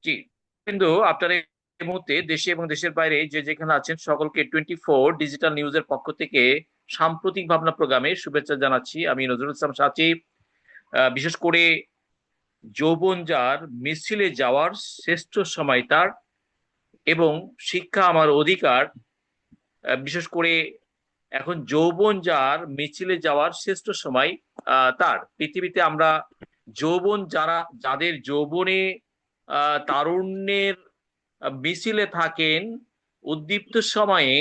জি, কিন্তু আপনারা এই মুহূর্তে দেশে এবং দেশের বাইরে যে যেখানে আছেন সকলকে 24 ডিজিটাল নিউজের পক্ষ থেকে সাম্প্রতিক ভাবনা প্রোগ্রামে শুভেচ্ছা জানাচ্ছি। আমি নজরুল ইসলাম সাচি। বিশেষ করে যৌবন যার মিছিলে যাওয়ার শ্রেষ্ঠ সময় তার, এবং শিক্ষা আমার অধিকার। বিশেষ করে এখন যৌবন যার মিছিলে যাওয়ার শ্রেষ্ঠ সময় তার পৃথিবীতে আমরা যৌবন যারা, যাদের যৌবনে তারুণ্যের মিছিলে থাকেন উদ্দীপ্ত সময়ে,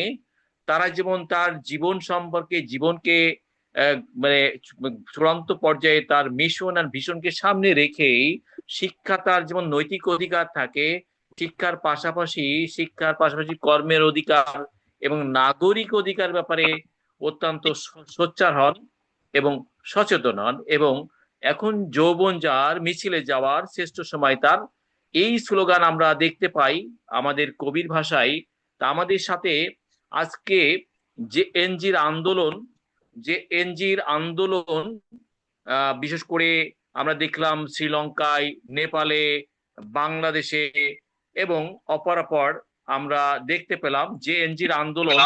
তারা যেমন তার জীবন সম্পর্কে, জীবনকে মানে চূড়ান্ত পর্যায়ে তার মিশন আর ভিশনকে সামনে রেখেই শিক্ষা তার যেমন নৈতিক অধিকার থাকে, শিক্ষার পাশাপাশি কর্মের অধিকার এবং নাগরিক অধিকার ব্যাপারে অত্যন্ত সোচ্চার হন এবং সচেতন হন। এবং এখন যৌবন যার মিছিলে যাওয়ার শ্রেষ্ঠ সময় তার, এই স্লোগান আমরা দেখতে পাই আমাদের কবির ভাষায়। তা আমাদের সাথে আজকে যে এনজির আন্দোলন, যে এনজির আন্দোলন বিশেষ করে আমরা দেখলাম শ্রীলঙ্কায়, নেপালে, বাংলাদেশে এবং অপরাপর আমরা দেখতে পেলাম যে এনজির আন্দোলন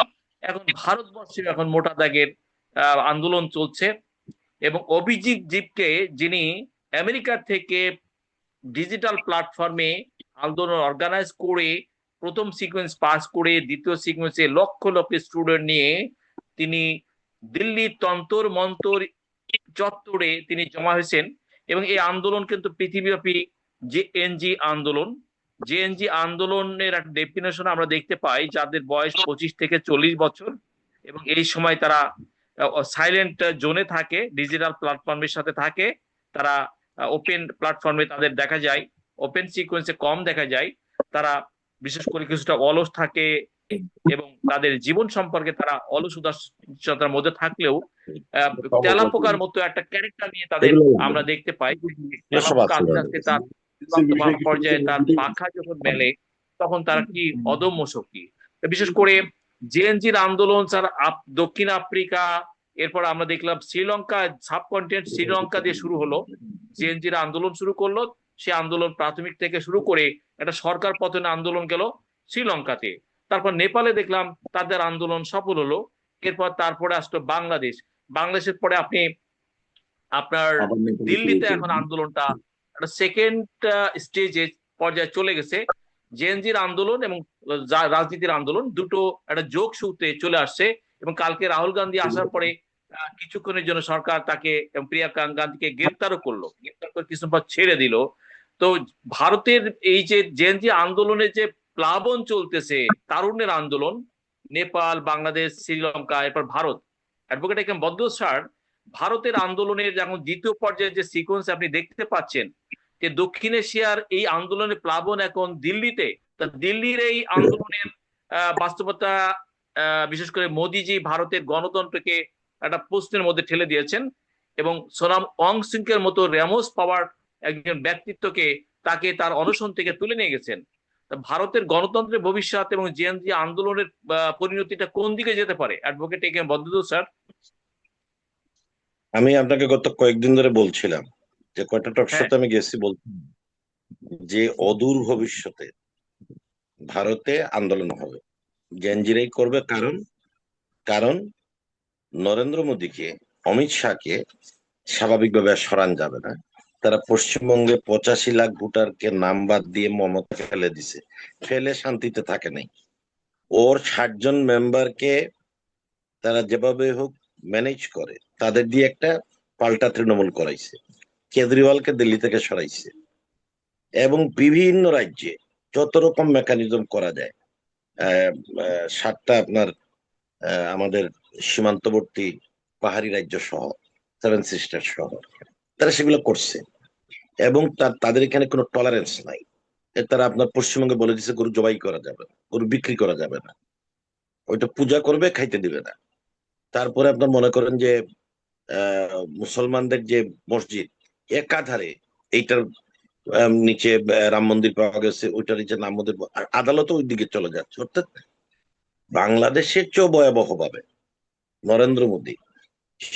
এখন ভারতবর্ষে এখন মোটা দাগের আন্দোলন চলছে। এবং অভিজিৎ জীবকে, যিনি আমেরিকা থেকে ডিজিটাল প্ল্যাটফর্মে আন্দোলন অর্গানাইজ করে প্রথম সিকোয়েন্স পাস করে দ্বিতীয় সিকোয়েন্সে লক্ষ লক্ষ স্টুডেন্ট নিয়ে তিনি দিল্লির তন্তর মন্তর চত্বরে তিনি জমা হয়েছেন। এবং এই আন্দোলন কিন্তু পৃথিবীব্যাপী জেএনজি আন্দোলন, জেএনজি আন্দোলনের একটা ডেফিনেশন আমরা দেখতে পাই যাদের বয়স 25 থেকে 40 বছর, এবং এই সময় তারা সাইলেন্ট জোনে থাকে, ডিজিটাল প্ল্যাটফর্মের সাথে থাকে। তারা ওপেন প্ল্যাটফর্মে তাদের দেখা যায়, ওপেন সিকোয়েন্সে কম দেখা যায়। তারা বিশেষ করে কিছুটা অলস থাকে এবং তাদের জীবন সম্পর্কে তারা অলস উদাসীনতার মধ্যে থাকলেও তেলাপোকার মতো একটা ক্যারেক্টার নিয়ে তাদের এগুলো আমরা দেখতে পাই। এসব তেলাপোকা আছে আস্তে তাদের আস্তে কাছে। তার চূড়ান্ত পর্যায়ে তার পাখা যখন মেলে, তখন তারা কি অদম্য শক্তি। বিশেষ করে জেএনজির আন্দোলন স্যার দক্ষিণ আফ্রিকা, এরপর আমরা দেখলাম শ্রীলঙ্কা, সাবকন্টিনেন্ট শ্রীলঙ্কা দিয়ে শুরু হলো, জেএনজির আন্দোলন শুরু করলো। সে আন্দোলন প্রাথমিক থেকে শুরু করে একটা সরকার পতনের আন্দোলন গেল শ্রীলঙ্কাতে। তারপর নেপালে দেখলাম তাদের আন্দোলন সফল হলো। এরপর তারপরে আসলো বাংলাদেশ। বাংলাদেশের পরে আপনি আপনার আবার নেপালে শুরু দিল্লিতে এখন করবেন। আন্দোলনটা একটা সেকেন্ড স্টেজে পর্যায়ে চলে গেছে। জেএনজির আন্দোলন এবং রাজনীতির আন্দোলন দুটো একটা যোগ সূত্রে চলে আসছে। এবং কালকে রাহুল গান্ধী আসার পরে কিছুক্ষণের জন্য সরকার তাকে এবং প্রিয়াঙ্কা গান্ধীকে গ্রেপ্তারও করলো, গ্রেপ্তার করে কিছুক্ষণ পর ছেড়ে দিল। তো ভারতের এই যে জেএনজি আন্দোলনের যে প্লাবন চলতেছে, তারুণ্যের আন্দোলন, নেপাল, বাংলাদেশ, শ্রীলঙ্কা, এরপর ভারত, অ্যাডভোকেট একেম বদ্দুস স্যার, ভারতের আন্দোলনের যেমন দ্বিতীয় পর্যায়ে যে সিকোয়েন্স আপনি দেখতে পাচ্ছেন, যে দক্ষিণ এশিয়ার এই আন্দোলনের প্লাবন এখন দিল্লিতে। তা দিল্লির এই আন্দোলনের বাস্তবতা, বিশেষ করে মোদিজি ভারতের গণতন্ত্রকে একটা প্রশ্নের মধ্যে ঠেলে দিয়েছেন এবং সোনাম অং সিংকের মতো র্যামোস পাওয়ার একজন ব্যক্তিত্বকে, তাকে তার অনশন থেকে তুলে নিয়ে গেছেন। ভারতের গণতন্ত্রের ভবিষ্যৎ এবং জেএনজি আন্দোলনের পরিণতিটা কোন দিকে যেতে পারে, advocate A K M Badruddoza sir? আমি আপনাকে গত কয়েকদিন ধরে বলছিলাম যে কয়টা টক হ্যাঁ। শোতে আমি গেছি, বলছি যে অদূর ভবিষ্যতে ভারতে আন্দোলন হবে, জেনজিরাই করবে। কারণ কারণ নরেন্দ্র মোদীকে, অমিত শাহকে স্বাভাবিকভাবে আর সরান যাবে না। তারা পশ্চিমবঙ্গে 85 লাখ ভোটারকে নাম বাদ দিয়ে মমতা ফেলে দিছে, ফেলে শান্তিতে থাকে নাই। ওর 60 জন মেম্বারকে তারা যেভাবে হোক ম্যানেজ করে, তাদের দিয়ে একটা পাল্টা তৃণমূল করাইছে, কেজরিওয়ালকে দিল্লি থেকে সরাইছে, এবং বিভিন্ন রাজ্যে যত রকম মেকানিজম করা যায়, আহ, 7টা আপনার আমাদের সীমান্তবর্তী পাহাড়ি রাজ্য সহ, 7 সিস্টার সহ, তারা সেগুলো করছে। এবং তাদের এখানে কোনো টলারেন্স নাই। তারা আপনার পশ্চিমবঙ্গে বলে দিচ্ছে গরু জবাই করা যাবে না, গরু বিক্রি করা যাবে না, ওইটা পূজা করবে, খাইতে দিবে না। তারপরে আপনার মনে করেন যে মুসলমানদের যে মসজিদ, একাধারে এইটার নিচে রাম মন্দির পাওয়া গেছে, ওইটার নিচে রাম মন্দির আর আদালতও ওই দিকে চলে যাচ্ছে। অর্থাৎ বাংলাদেশের চেয়েও ভয়াবহ ভাবে নরেন্দ্র মোদী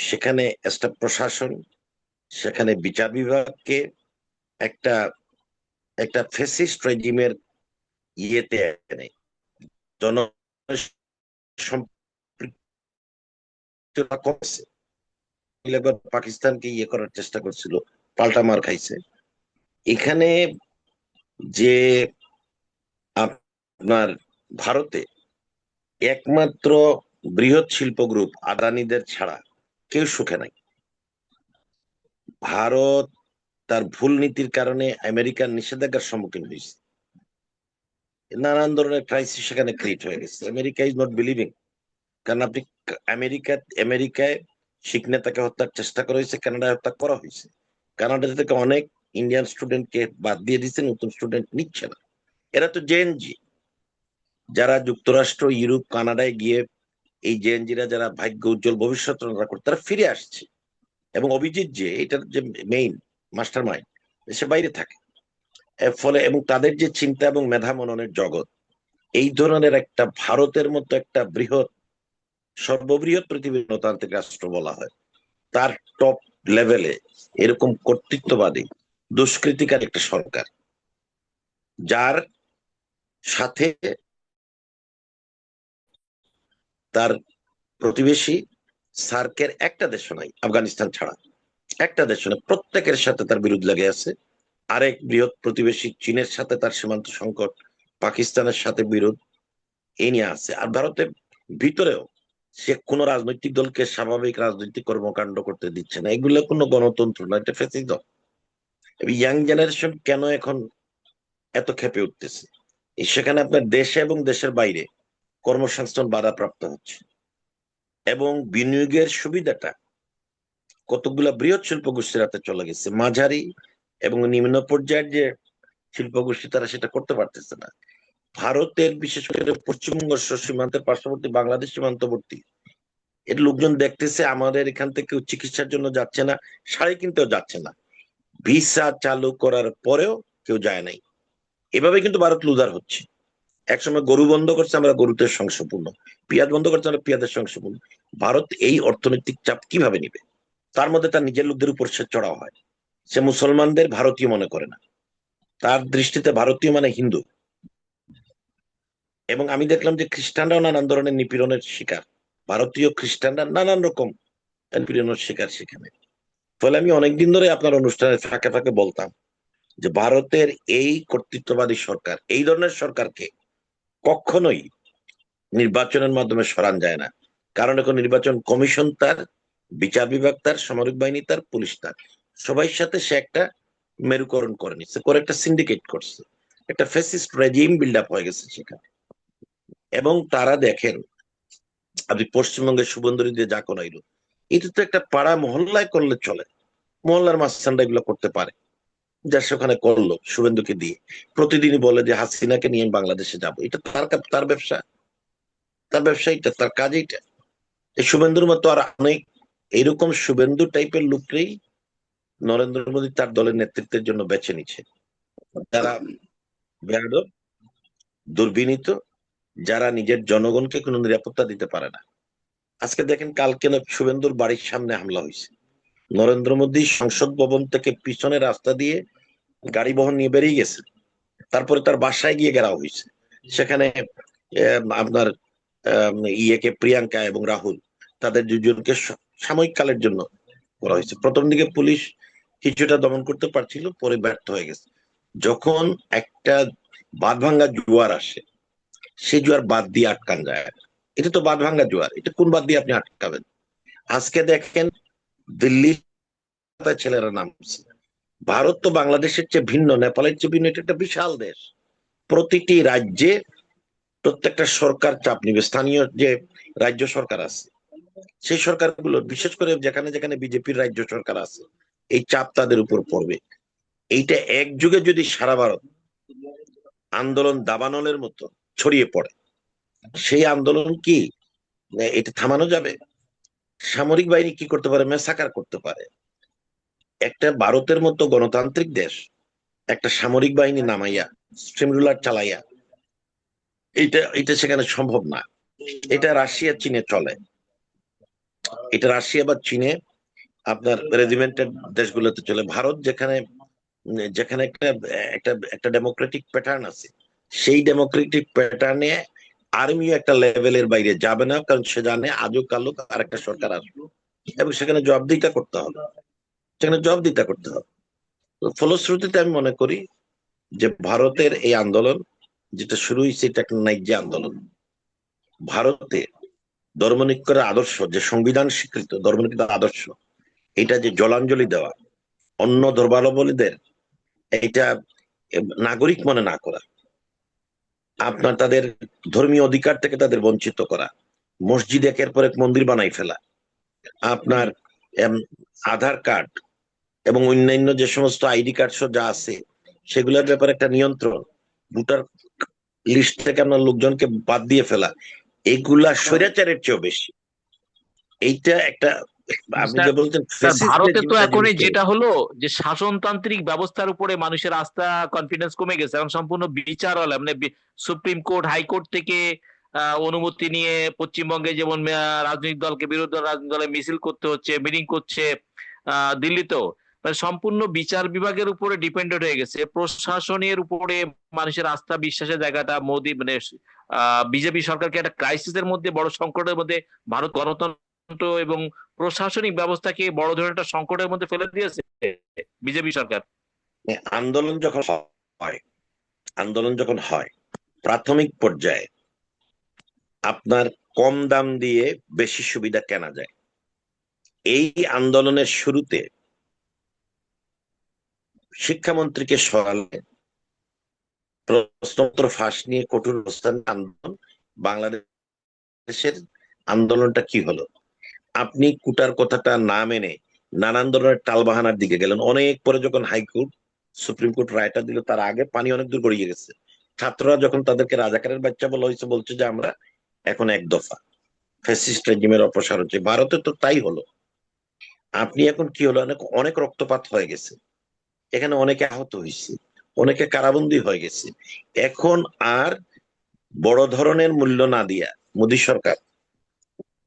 সেখানে একটা প্রশাসন, সেখানে বিচার বিভাগকে একটা একটা ফ্যাসিস্ট রেজিমের ইয়েতে এনে জন সম্পৃক্ততা কমছে। একবার পাকিস্তানকে ইয়ে করার চেষ্টা করছিল, পাল্টা মার খাইছে। এখানে যে আপনার ভারতে একমাত্র বৃহৎ শিল্প গ্রুপ আদানিদের ছাড়া কেউ সুখে নাই। ভারত তার ভুল নীতির কারণে আমেরিকার নিষেধাজ্ঞার সম্মুখীন হয়েছে, নানান ধরনের ক্রাইসিস সেখানে ক্রিয়েট হয়ে গেছে। আমেরিকা ইজ নট বিলিভিং, কারণ আপনি আমেরিকায় শিখ নেতাকে হত্যার চেষ্টা করা হয়েছে, কানাডায় হত্যা করা হয়েছে। কানাডা থেকে অনেক ইন্ডিয়ান স্টুডেন্টকে বাদ দিয়ে দিচ্ছে, নতুন স্টুডেন্ট নিচ্ছে না। এরা তো জেএনজি, যারা যুক্তরাষ্ট্র, ইউরোপ, কানাডায় গিয়ে এই জেএনজিরা যারা ভাগ্য উজ্জ্বল ভবিষ্যৎ রচনা করে তারা ফিরে আসছে। এবং অভিজিৎ যে এটার যে মেইন মাস্টার মাইন্ড, সে বাইরে থাকে। এর ফলে এবং তাদের যে চিন্তা এবং মেধা মননের জগৎ, এই ধরনের একটা ভারতের মতো একটা বৃহৎ, সর্ববৃহৎ পৃথিবীর গণতান্ত্রিক রাষ্ট্র বলা হয়, তার টপ লেভেলে এরকম কর্তৃত্ববাদী দুষ্কৃতিকার একটা সরকার, যার সাথে তার প্রতিবেশী সার্কের একটা দেশও নাই, আফগানিস্তান ছাড়া একটা দেশ নাই, প্রত্যেকের সাথে তার বিরোধ লেগে আছে। আরেক বৃহৎ প্রতিবেশী চীনের সাথে তার সীমান্ত সংকট, পাকিস্তানের সাথে বিরোধ, এই নিয়ে আছে। আর ভারতের ভিতরেও সে কোনো রাজনৈতিক দলকে স্বাভাবিক রাজনৈতিক কর্মকাণ্ড করতে দিচ্ছে না। এগুলো কোনো গণতন্ত্র না, এটা ফ্যাসিজম। ইয়াং জেনারেশন কেন এখন এত ক্ষেপে উঠতেছে? সেখানে আপনার দেশে এবং দেশের বাইরে কর্মসংস্থান বাধাপ্রাপ্ত হচ্ছে, এবং বিনিয়োগের সুবিধাটা কতগুলা বৃহৎ শিল্প গোষ্ঠীর হাতে চলে গেছে। মাঝারি এবং নিম্ন পর্যায়ের যে শিল্প গোষ্ঠী, তারা সেটা করতে পারতেছে না। ভারতের বিশেষ করে পশ্চিমবঙ্গ সীমান্তের পার্শ্ববর্তী বাংলাদেশ সীমান্তবর্তী এর লোকজন দেখতেছে আমাদের এখান থেকে চিকিৎসার জন্য যাচ্ছে না, শাড়ি কিনতেও যাচ্ছে না। ভিসা চালু করার পরেও কেউ যায় নাই। এভাবে কিন্তু ভারত লুজার হচ্ছে। একসময় গরু বন্ধ করছে, আমরা গরুতে সংশপূর্ণ, পেঁয়াজ বন্ধ করছে, আমরা পেঁয়াজের সংশপূর্ণ। ভারত এই অর্থনৈতিক চাপ কিভাবে নিবে? তার মধ্যে তার নিজের লোকদের উপর সে চড়াও হয়। সে মুসলমানদের ভারতীয় মনে করে না, তার দৃষ্টিতে ভারতীয় মানে হিন্দু। এবং আমি দেখলাম যে খ্রিস্টানরাও নানান ধরনের নিপীড়নের শিকার, ভারতীয় খ্রিস্টানরা নানান রকম নিপীড়নের শিকার সেখানে। ফলে আমি অনেকদিন ধরে আপনার অনুষ্ঠানের ফাঁকে ফাঁকে বলতাম যে ভারতের এই কর্তৃত্ববাদী সরকার, এই ধরনের সরকারকে কখনোই নির্বাচনের মাধ্যমে সরান যায় না। কারণ এখন নির্বাচন কমিশন তার, বিচার বিভাগ তার, সামরিক বাহিনী তার, পুলিশ তার, সবাই সাথে সে একটা মেরুকরণ করে নিচ্ছে, করে একটা সিন্ডিকেট করছে, একটা ফ্যাসিস্ট রেজিম বিল্ড আপ হয়ে গেছে সেখানে। এবং তারা দেখেন, আপনি পশ্চিমবঙ্গের শুভেন্দুরি দিয়ে যা করাইল, এটা তো একটা পাড়া মহল্লায় করলে চলে, মহল্লার মাস্তানরা এগুলো করতে পারে। যা সেখানে করলো শুভেন্দুকে দিয়ে, প্রতিদিনই বলে যে হাসিনাকে নিয়ে আমি বাংলাদেশে যাব, এটা তার ব্যবসা, তার ব্যবসা, এটা তার কাজ। এটা এই শুভেন্দুর মতো আর অনেক এইরকম শুভেন্দু টাইপের লোককেই নরেন্দ্র মোদী তার দলের নেতৃত্বের জন্য বেছে নিচ্ছে, যারা বেয়াদব, দুর্বিনীত, যারা নিজের জনগণকে কোনো নিরাপত্তা দিতে পারে না। আজকে দেখেন, কালকে না শুভেন্দুর বাড়ির সামনে হামলা হয়েছে, নরেন্দ্র মোদী সংসদ ভবন থেকে পিছনে রাস্তা দিয়ে গাড়ি বহন নিয়ে বেরিয়ে গেছে, তারপরে তার বাসায় গিয়ে ঘেরাও হয়েছে। সেখানে আপনার ইয়েকে, প্রিয়াঙ্কা এবং রাহুল, তাদের দুজনকে সাময়িক কালের জন্য করা হয়েছে। প্রথম দিকে পুলিশ কিছুটা দমন করতে পারছিল, পরে ব্যর্থ হয়ে গেছে। যখন একটা বাঁধ ভাঙ্গা জোয়ার আসে, সেই জোয়ার বাদ দিয়ে আটকান যায় না। এটা তো বাঁধ ভাঙ্গা জোয়ার, এটা কোন বাদ দিয়ে আপনি আটকাবেন? আজকে দেখেন দিল্লি ছেলেরা নামছে। ভারত তো বাংলাদেশের চেয়ে ভিন্ন, নেপালের চেয়ে ভিন্ন, এটা একটা বিশাল দেশ। প্রতিটি রাজ্যে প্রত্যেকটা সরকার চাপ নিবে। স্থানীয় যে রাজ্য সরকার আছে, সেই সরকারগুলো, বিশেষ করে যেখানে যেখানে বিজেপির রাজ্য সরকার আছে, এই চাপ তাদের উপর পড়বে। এইটা একযুগে যদি সারা ভারত আন্দোলন দাবানলের মতো ছড়িয়ে পড়ে, সেই আন্দোলন কি এটা থামানো যাবে? সামরিক বাহিনী কি করতে পারে? মেসাকার করতে পারে। একটা ভারতের মতো গণতান্ত্রিক দেশ একটা সামরিক বাহিনী নামাইয়া, স্ট্রিম রুলার চালাইয়া, এটা সেখানে সম্ভব না। এটা রাশিয়া চীনে চলে, এটা রাশিয়া বা চীনে আপনার রেজিমেন্টের দেশগুলোতে চলে। ভারত যেখানে যেখানে একটা একটা একটা ডেমোক্রেটিক প্যাটার্ন আছে, সেই ডেমোক্রেটিক প্যাটার্নে আর্মিও একটা লেভেলের বাইরে যাবে না, কারণ সে জানে আজও কালো আর একটা সরকার আসবে এবং সেখানে জবাবদিহিতা করতে হবে, সেখানে জবাবদিহিতা করতে হবে। তো ফলশ্রুতিতে আমি মনে করি যে ভারতের এই আন্দোলন যেটা শুরু হয়েছে, এটা একটা ন্যায্য আন্দোলন। ভারতে ধর্মনিরপেক্ষের আদর্শ, যে সংবিধান স্বীকৃত ধর্মনিরপেক্ষ আদর্শ, এটা যে জলাঞ্জলি দেওয়া, অন্য ধর্মাবলম্বীদের এটা নাগরিক মনে না করা, আপনার তাদের ধর্মীয় অধিকার থেকে তাদের বঞ্চিত করা, মসজিদ একের পর এক মন্দির বানাই ফেলা, আপনার এম, আধার কার্ড এবং অন্যান্য যে সমস্ত আইডি কার্ড যা আছে সেগুলোর ব্যাপারে একটা নিয়ন্ত্রণ, ভোটার লিস্ট থেকে আপনার লোকজনকে বাদ দিয়ে ফেলা, এগুলা স্বৈরাচারের চেয়েও বেশি। এইটা একটা, আপনি স্যার, যে বলছেন স্যার ফ্যাসিস্ট ভারতে রেজিম, তো এটা এখন জিনিস করে। যেটা হলো যে শাসনতান্ত্রিক ব্যবস্থার উপরে মানুষের আস্থা, কনফিডেন্স কমে গেছে। এখন সম্পূর্ণ বিচারওয়ালা, মানে সুপ্রিম কোর্ট, হাইকোর্ট থেকে অনুমতি নিয়ে পশ্চিমবঙ্গে যেমন রাজনৈতিক দলকে, বিরোধী দল রাজনৈতিক দলে মিছিল করতে হচ্ছে, মিটিং করছে, দিল্লিতেও, মানে সম্পূর্ণ বিচার বিভাগের উপরে ডিপেন্ডেন্ট হয়ে গেছে। প্রশাসনের উপরে মানুষের আস্থা বিশ্বাসের জায়গাটা মোদি, মানে বিজেপি সরকারকে একটা ক্রাইসিসের মধ্যে, বড় সংকটের মধ্যে ভারত গণতন্ত্র এবং প্রশাসনিক ব্যবস্থাকে বড় ধরনের একটা সংকটের মধ্যে ফেলে দিয়েছে বিজেপি সরকার। আন্দোলন যখন হয়, আন্দোলন যখন হয় প্রাথমিক পর্যায়ে আপনার কম দাম দিয়ে বেশি সুবিধা কেনা যায়। এই আন্দোলনের শুরুতে শিক্ষামন্ত্রীকে সরালে প্রশ্নপত্র ফাঁস নিয়ে কঠোর অবস্থান আন্দোলন, বাংলাদেশের আন্দোলনটা কি হলো? আপনি কুটার কথাটা না মেনে নানান ধরনের টালবাহানার দিকে গেলেন। অনেক পরে যখন হাইকোর্ট, সুপ্রিম কোর্ট রায়টা দিল, তার আগে পানি অনেক দূর গড়িয়ে গেছে। ছাত্ররা যখন তাদেরকে রাজাকারের বাচ্চা বলা হয়েছে, বলছে যে আমরা এখন এক দফা, ফ্যাসিস্ট রেজিমের অপসার হচ্ছে। ভারতে তো তাই হলো। আপনি এখন কি হলো, অনেক অনেক রক্তপাত হয়ে গেছে, এখানে অনেকে আহত হয়েছে, অনেকে কারাবন্দী হয়ে গেছে। এখন আর বড় ধরনের মূল্য না দিয়া মোদী সরকার,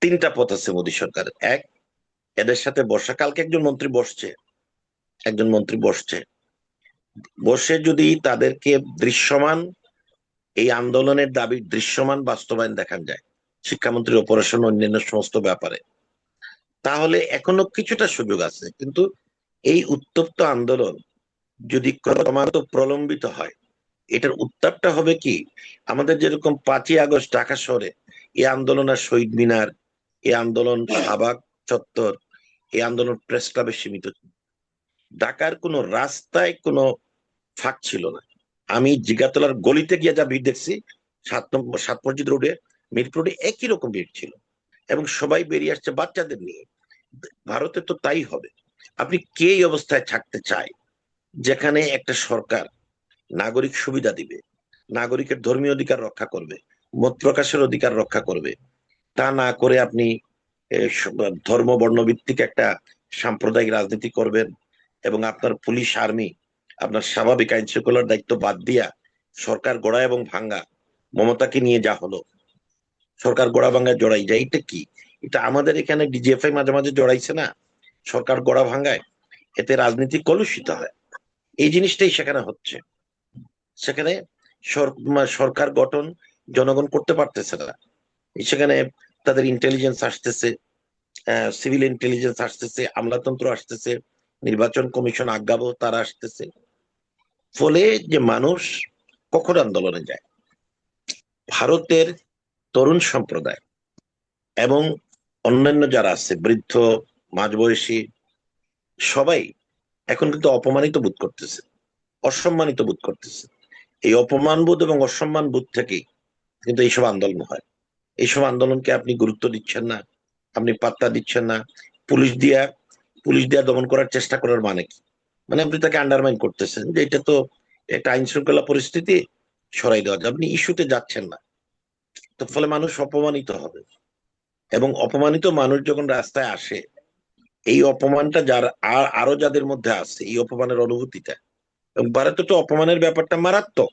তিনটা পথ আছে মোদী সরকারের। এক, এদের সাথে বর্ষাকালকে একজন মন্ত্রী বসছে, একজন মন্ত্রী বসছে, বসে যদি তাদেরকে দৃশ্যমান এই আন্দোলনের দাবির দৃশ্যমান বাস্তবায়ন দেখান যায়, শিক্ষামন্ত্রীর অপারেশন অন্যান্য সমস্ত ব্যাপারে, তাহলে এখনো কিছুটা সুযোগ আছে। কিন্তু এই উত্তপ্ত আন্দোলন যদি ক্রমাগত প্রলম্বিত হয়, এটার উত্তাপটা হবে কি, আমাদের যেরকম 5ই আগস্ট ঢাকা শহরে এই আন্দোলন, আর শহীদ মিনার, এই আন্দোলন শাহবাগ চত্বর, এই আন্দোলন প্রেস ক্লাবে সীমিত ছিল। ঢাকার কোনো রাস্তায় কোনো ফাঁক ছিল না। আমি জিগাতলার গলিতে গিয়ে যা ভিড় দেখছি, 7 মসজিদ রোডে, মিরপুর রোডে একই রকম ভিড় ছিল, এবং সবাই বেরিয়ে আসছে বাচ্চাদের নিয়ে। ভারতে তো তাই হবে। আপনি কে এই অবস্থায় থাকতে চায়, যেখানে একটা সরকার নাগরিক সুবিধা দিবে, নাগরিকের ধর্মীয় অধিকার রক্ষা করবে, মত প্রকাশের অধিকার রক্ষা করবে, তা না করে আপনি ধর্ম বর্ণ ভিত্তিক একটা সাম্প্রদায়িক রাজনীতি করবেন, এবং আপনার পুলিশ আর্মি আপনার স্বাভাবিক আইন শৃঙ্খলার দায়িত্ব বাদ দিয়া সরকার গড়া এবং ভাঙ্গা, মমতাকে নিয়ে যা হলো, সরকার গড়া ভাঙ্গায় জড়াই যায়, এটা কি? এটা আমাদের এখানে ডিজিএফআই মাঝে মাঝে জড়াইছে না সরকার গড়া ভাঙ্গায়, এতে রাজনীতি কলুষিত হয়। এই জিনিসটাই সেখানে হচ্ছে। সেখানে সরকার গঠন জনগণ করতে পারতেছে না। সেখানে তাদের ইন্টেলিজেন্স আসতেছে, সিভিল ইন্টেলিজেন্স আসতেছে, আমলাতন্ত্র আসতেছে, নির্বাচন কমিশন আজ্ঞাবহ তারা আসতেছে। ফলে যে মানুষ কখন আন্দোলনে যায়, ভারতের তরুণ সম্প্রদায় এবং অন্যান্য যারা আছে, বৃদ্ধ, মাঝবয়সী, সবাই এখন কিন্তু অপমানিত বোধ করতেছে, অসম্মানিত বোধ করতেছে। এই অপমান বোধ এবং অসম্মান বোধ থেকেই কিন্তু এইসব আন্দোলন হয়। এইসব আন্দোলনকে আপনি গুরুত্ব দিচ্ছেন না, আপনি পাত্তা দিচ্ছেন না। পুলিশ দিয়া পুলিশ দিয়া দমন করার চেষ্টা করার মানে কি? মানে আপনি তাকে আন্ডারমাইন করতেছেন যে এটা তো একটা আইন শৃঙ্খলা পরিস্থিতি, সরাই দেওয়া যায়, আপনি ইস্যুতে যাচ্ছেন না। তো ফলে মানুষ অপমানিত হবে, এবং অপমানিত মানুষ যখন রাস্তায় আসে, এই অপমানটা যার আরো যাদের মধ্যে আছে, এই অপমানের অনুভূতিটা, এবং ভারতে তো অপমানের ব্যাপারটা মারাত্মক।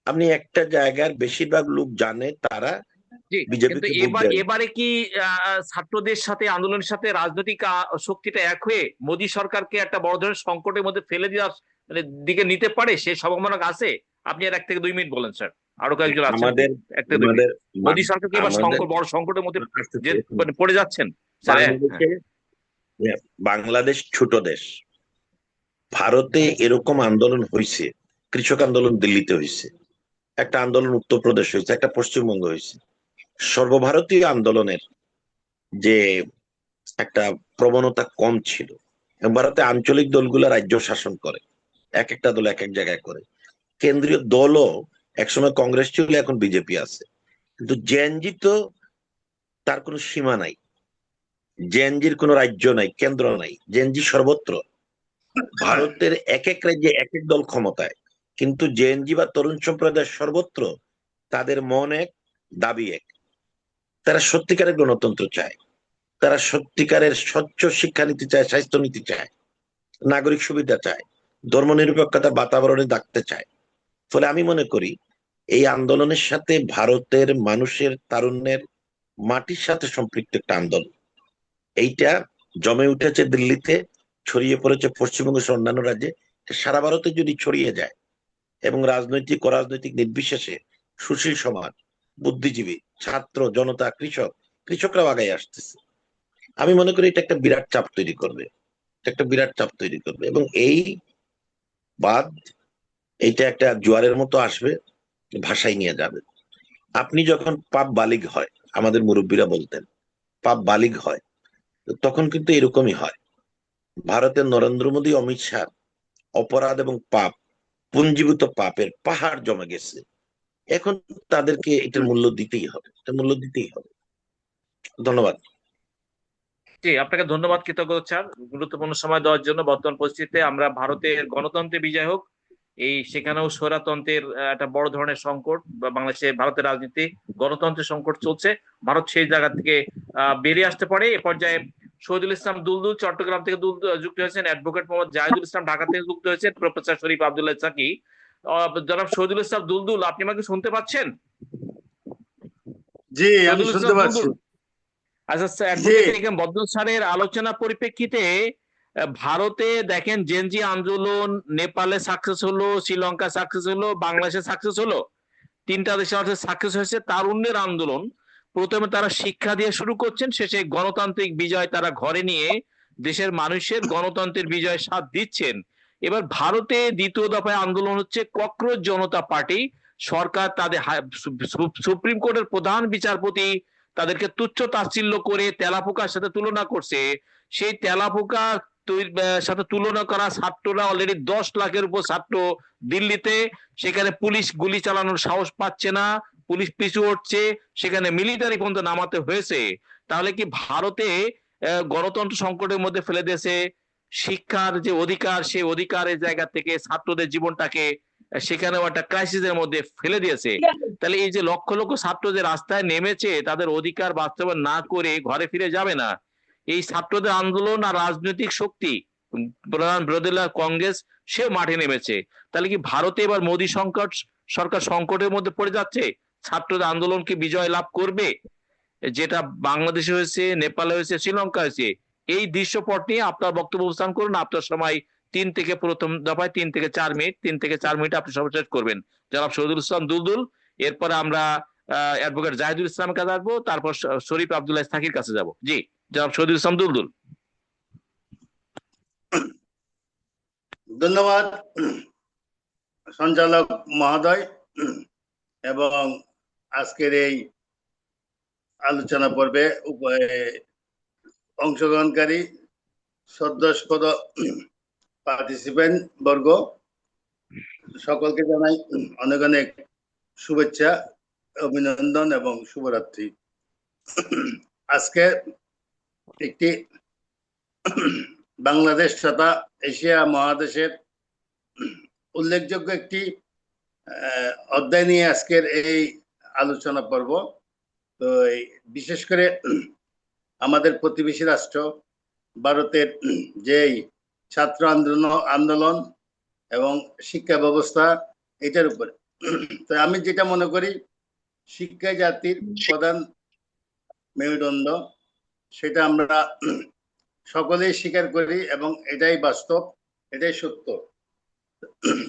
আপনি একটা জায়গার বেশিরভাগ লোক জানে তারা জি, কিন্তু বিজেপিকে ভোট দেবে। এবারে কি ছাত্রদের সাথে, আন্দোলনের সাথে রাজনৈতিক শক্তিটা এক হয়ে মোদী সরকারকে একটা বড় ধরনের সংকটের মধ্যে ফেলে দেওয়ার মানে দিকে নিতে পারে, সে সম্ভাবনা আছে? আপনি আর 1 থেকে 2 মিনিট বলেন স্যার, আরো কয়েকজন আছেন তো। আমাদের 1 থেকে 2 মিনিট। আমাদের মোদী সরকার কি এবার আমাদের সংকট, বড় সংকটের মধ্যে যে আসতেছে। মানে পড়ে যাচ্ছেন স্যার? হ্যাঁ হ্যাঁ। বাংলাদেশে বাংলাদেশ ছোট দেশ। ভারতে এরকম আন্দোলন হয়েছে, কৃষক আন্দোলন দিল্লিতে হয়েছে, একটা আন্দোলন উত্তরপ্রদেশ হয়েছে, একটা পশ্চিমবঙ্গ হয়েছে। সর্বভারতীয় আন্দোলনের যে একটা প্রবণতা কম ছিল। এবং ভারতে আঞ্চলিক দলগুলো রাজ্য শাসন করে, এক একটা দল এক এক জায়গায় করে। কেন্দ্রীয় দলও একসময় কংগ্রেস ছিল, এখন বিজেপি আছে। কিন্তু জেএনজি তো তার কোনো সীমা নাই, জেএনজির কোনো রাজ্য নাই, কেন্দ্র নাই, জেএনজি সর্বত্র। ভারতের এক এক রাজ্যে এক এক দল ক্ষমতায়, কিন্তু জেএনজি বা তরুণ সম্প্রদায় সর্বত্র। তাদের মন এক, দাবি এক। তারা সত্যিকারের গণতন্ত্র চায়, তারা সত্যিকারের স্বচ্ছ শিক্ষানীতি চায়, স্বাস্থ্যনীতি চায়, নাগরিক সুবিধা চায়, ধর্মনিরপেক্ষতার বাতাবরণে থাকতে চায়। ফলে আমি মনে করি এই আন্দোলনের সাথে ভারতের মানুষের তারুণ্যের মাটির সাথে সম্পৃক্ত একটা আন্দোলন। এইটা জমে উঠেছে দিল্লিতে, ছড়িয়ে পড়েছে পশ্চিমবঙ্গ সহ অন্যান্য রাজ্যে। সারা ভারতে যদি ছড়িয়ে যায় এবং রাজনৈতিক অরাজনৈতিক নির্বিশেষে সুশীল সমাজ, বুদ্ধিজীবী, ছাত্র, জনতা, কৃষকরাও আগায় আসতেছে। আমি মনে করি এটা একটা বিরাট চাপ তৈরি করবে, এটা একটা বিরাট চাপ তৈরি করবে। এবং এই বাদ, এইটা একটা জোয়ারের মতো আসবে, ভাসাই নিয়ে যাবে। আপনি যখন পাপ বালিগ হয়, আমাদের মুরব্বীরা বলতেন পাপ বালিগ হয়, তো তখন কিন্তু এরকমই হয়। ভারতের নরেন্দ্র মোদী, অমিত শাহ অপরাধ এবং পাপ, পুঞ্জীভূত পাপের পাহাড় জমে গেছে। এখন তাদেরকে এটার মূল্য দিতেই হবে, এটা মূল্য দিতেই হবে। ধন্যবাদ। জি, আপনাকে ধন্যবাদ, কৃতজ্ঞ স্যার, গুরুত্বপূর্ণ সময় দেওয়ার জন্য। বর্তমান পরিস্থিতিতে আমরা ভারতের গণতন্ত্রের বিজয় হোক, এই সেখানেও স্বৈরতন্ত্রের একটা বড় ধরনের সংকট, বা বাংলাদেশে ভারতের রাজনীতি গণতন্ত্রের সংকট চলছে। ভারত সেই জায়গা থেকে বেরিয়ে আসতে পারে। এ পর্যায়ে শহীদুল ইসলাম দুলদুল চট্টগ্রাম থেকে যুক্ত হয়েছেন, অ্যাডভোকেট মোহাম্মদ জাহিদুল ইসলাম ঢাকা থেকে যুক্ত হয়েছেন, প্রফেসর শরীফ আব্দুল্লাহ সাকি। জনাব শহীদুল ইসলাম দুলদুল, আপনি আমাকে শুনতে পাচ্ছেন? জি, আমি শহীদুল শুনতে ইসলাম পাচ্ছি। দুলদুল, আচ্ছা স্যার, জি, অ্যাডভোকেট এখানে বদরুল স্যারের আলোচনার পরিপ্রেক্ষিতে ভারতে দেখেন জেনজি আন্দোলন নেপালে সাকসেস হলো, শ্রীলঙ্কা সাকসেস হলো, বাংলাদেশে সাকসেস হলো, 3টা দেশে সাকসেস হয়েছে। তারুণ্যের আন্দোলন প্রথমে তারা শিক্ষা দিয়ে শুরু করছেন, শেষে গণতান্ত্রিক বিজয় তারা ঘরে নিয়ে দেশের মানুষের গণতন্ত্রের বিজয় সাথ দিচ্ছেন। এবার ভারতে দ্বিতীয় দফায় আন্দোলন হচ্ছে ককরোচ জনতা পার্টি। সরকার তাদের সুপ্রিম কোর্টের প্রধান বিচারপতি তাদেরকে তুচ্ছ তাচ্ছিল্য করে তেলাপোকার সাথে তুলনা করছে। সেই তেলাপোকা সাথে তুলনা করা ছাত্ররা অলরেডি 10 লাখের উপর ছাত্র দিল্লিতে, সেখানে পুলিশ গুলি চালানোর সাহস পাচ্ছে না, পুলিশ পিছু হটছে, সেখানে মিলিটারি পর্যন্ত নামাতে হয়েছে। তাহলে কি ভারতে গণতন্ত্র সংকটের মধ্যে ফেলে দিয়েছে? শিক্ষার যে অধিকার, সেই অধিকারের জায়গা থেকে ছাত্রদের জীবনটাকে সেখানেও একটা ক্রাইসিসের মধ্যে ফেলে দিয়েছে। তাহলে এই যে লক্ষ লক্ষ ছাত্র যে রাস্তায় নেমেছে, তাদের অধিকার বাস্তবায়ন না করে ঘরে ফিরে যাবে না। এই ছাত্রদের আন্দোলন আর রাজনৈতিক শক্তি, প্রধান বিরোধী দল কংগ্রেস, সেও মাঠে নেমেছে। তাহলে কি ভারতে এবার মোদী সরকার সংকটের মধ্যে পড়ে যাচ্ছে? ছাত্রদের আন্দোলন কি বিজয় লাভ করবে, যেটা বাংলাদেশে হয়েছে, নেপালে হয়েছে, শ্রীলঙ্কা হয়েছে? এই দৃশ্যপট নিয়ে আপনার বক্তব্য উপস্থান করুন। আপনার সময় প্রথম দফায় 3 থেকে 4 মিনিট, 3 থেকে 4 মিনিট আপনি সর্বশেষ করবেন, জনাব শহীদুল ইসলাম দুলদুল। এরপরে আমরা অ্যাডভোকেট জাহিদুল ইসলামের কাছে আসবো, তারপর শরীফ আব্দুল্লাহ সাকির কাছে যাব। জি, জনাব শহীদুল ইসলাম দুলদুল। ধন্যবাদ সঞ্চালক মহোদয়, এবং আজকের এই আলোচনা পর্বে অংশগ্রহণকারী সদস্যপদ পার্টিসিপেন্ট বর্গ সকলকে জানাই অনেক অনেক শুভেচ্ছা, অভিনন্দন এবং শুভরাত্রি। আজকে একটি বাংলাদেশ তথা এশিয়া মহাদেশের উল্লেখযোগ্য একটি অধ্যায় নিয়ে আজকের এই আলোচনা পর্ব। তো বিশেষ করে আমাদের প্রতিবেশী রাষ্ট্র ভারতের যেই ছাত্র আন্দোলন এবং শিক্ষা ব্যবস্থা, এটার উপরে। তো আমি যেটা মনে করি, শিক্ষা জাতির প্রধান মেরুদণ্ড, সেটা আমরা সকলেই স্বীকার করি এবং এটাই বাস্তব, এটাই সত্য।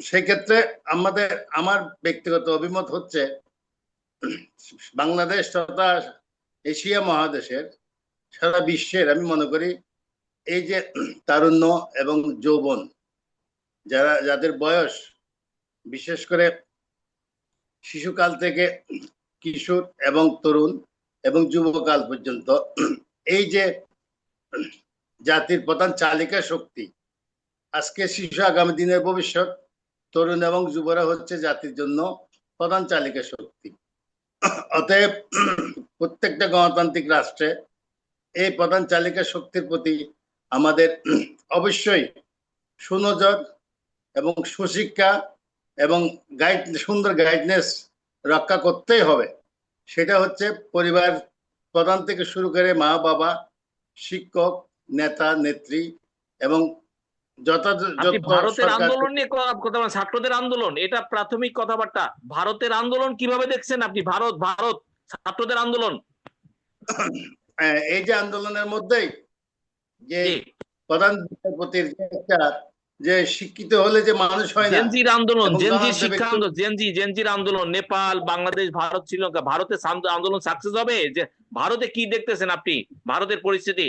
সেক্ষেত্রে আমার ব্যক্তিগত অভিমত হচ্ছে বাংলাদেশ তথা এশিয়া মহাদেশের, সারা বিশ্বের আমি মনে করি এই যে তারুণ্য এবং যৌবন, যাদের বয়স বিশেষ করে শিশুকাল থেকে কিশোর এবং তরুণ এবং যুবকাল পর্যন্ত, এই যে জাতির প্রধান চালিকা শক্তি, আজকে শিশু আগামী দিনের ভবিষ্যৎ, তরুণ এবং যুবরা হচ্ছে জাতির জন্য প্রধান চালিকা শক্তি। অতএব প্রত্যেকটা গণতান্ত্রিক রাষ্ট্রে এই প্রধান চালিকা শক্তির প্রতি আমাদের অবশ্যই সুনজর এবং সুশিক্ষা এবং সুন্দর গাইডনেস রক্ষা করতেই হবে। সেটা হচ্ছে পরিবার প্রধান থেকে শুরু করে মা বাবা, শিক্ষক, নেতা নেত্রী এবং আপনি ভারতের আন্দোলন নিয়ে কথা বলেন, ছাত্রদের আন্দোলন, এটা প্রাথমিক কথাবার্তা। ভারতের আন্দোলন কিভাবে দেখছেন আপনি? ভারত ছাত্রদের আন্দোলন, এই যে আন্দোলনের মধ্যেই যে প্রধান বিচারপতির একটা যে শিক্ষিত হলে যে মানুষ হয় না, জেনজির আন্দোলন, জেনজির শিক্ষা আন্দোলন, জেনজির আন্দোলন, নেপাল, বাংলাদেশ, ভারত, শ্রীলঙ্কা, ভারতের আন্দোলন সাকসেস হবে? যে ভারতে কি দেখতেছেন আপনি? ভারতের পরিস্থিতি,